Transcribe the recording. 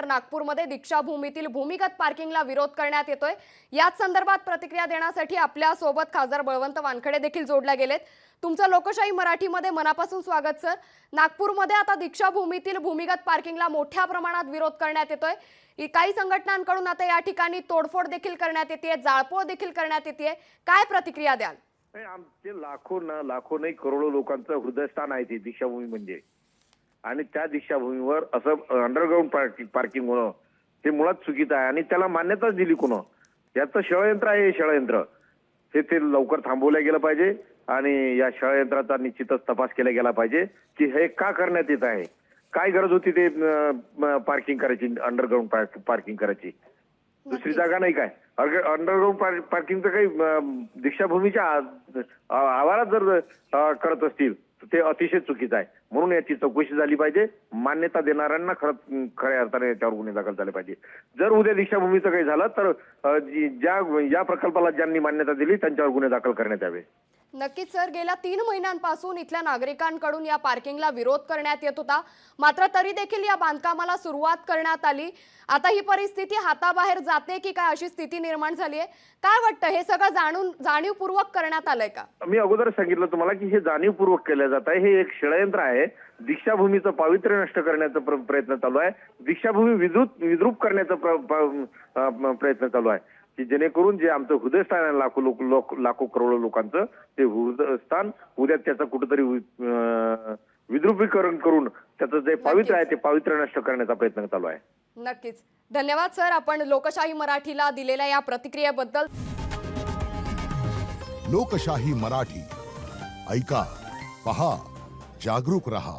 तर नागपूरमध्ये दीक्षाभूमीतील भूमिगत पार्किंगला विरोध करण्यात येतोय। याच संदर्भात प्रतिक्रिया देण्यासाठी आपल्या सोबत खासदार बळवंत वानखडे देखील जोडले गेलेत। तुमचं लोकशाही मराठीमध्ये मनापासून स्वागत सर। नागपूरमध्ये आता दीक्षाभूमीतील भूमिगत पार्किंगला मोठ्या प्रमाणात विरोध करण्यात येतोय। काही संघटनांकडून आता या ठिकाणी तोडफोड देखील करण्यात येते, जाळपोळ देखील करण्यात येते। काय प्रतिक्रिया द्याल? आमचे लाखो नाही करोडो लोकांचं हृदयस्थान आहे ते दीक्षाभूमी म्हणजे, आणि त्या दीक्षाभूमीवर असं अंडरग्राऊंड पार्किंग होणं ते मुळात चुकीचं आहे आणि त्याला मान्यताच दिली कोण? याचं षडयंत्र आहे। हे षडयंत्र ते लवकर थांबवलं गेलं पाहिजे आणि या षडयंत्राचा निश्चितच तपास केला गेला पाहिजे की हे का करण्यात येत आहे, काय गरज होती ते पार्किंग करायची, अंडरग्राऊंड पार्किंग करायची, दुसरी जागा नाही काय? अंडरग्राऊंड पार्किंगचं काही दीक्षाभूमीच्या आवारात जर करत असतील तर ते अतिशय चुकीचं आहे। म्हणून याची चौकशी झाली पाहिजे। मान्यता देणाऱ्यांना खऱ्या अर्थाने याच्यावर गुन्हे दाखल झाले पाहिजे। जर उद्या दीक्षाभूमीचं काही झालं तर ज्या प्रकल्पाला ज्यांनी मान्यता दिली त्यांच्यावर गुन्हे दाखल करण्यात यावे। नक्कीच सर, गेल्या 3 महिन्यांपासून इथल्या नागरिकांकडून या पार्किंगला विरोध करण्यात येत होता, मात्र तरी देखील या बांधकामाला सुरुवात करण्यात आली। आता ही परिस्थिती हाताबाहेर जाते की काय अशी स्थिती निर्माण झाली आहे? काय वाटतं, हे सगळं जाणीवपूर्वक करण्यात आलंय का? मी अगोदर सांगितलं तुम्हाला की हे जाणीवपूर्वक केलं जात आहे। हे एक षडयंत्र आहे। दीक्षाभूमीचं पावित्र्य नष्ट करण्याचा प्रयत्न चालू आहे। दीक्षाभूमी विद्रूप करण्याचा प्रयत्न चालू आहे की जेणेकरून जे आमचं हृदयस्थान आहे लाखो करोडो लोकांचं, ते हृदयस्थान उद्या त्याचं कुठेतरी विद्रुपीकरण करून त्याचं जे पावित्र्य आहे ते पावित्र्य नष्ट करण्याचा प्रयत्न चालू आहे। नक्कीच, धन्यवाद सर, आपण लोकशाही मराठीला दिलेल्या या प्रतिक्रियेबद्दल। लोकशाही मराठी ऐका, पहा, जागरूक रहा।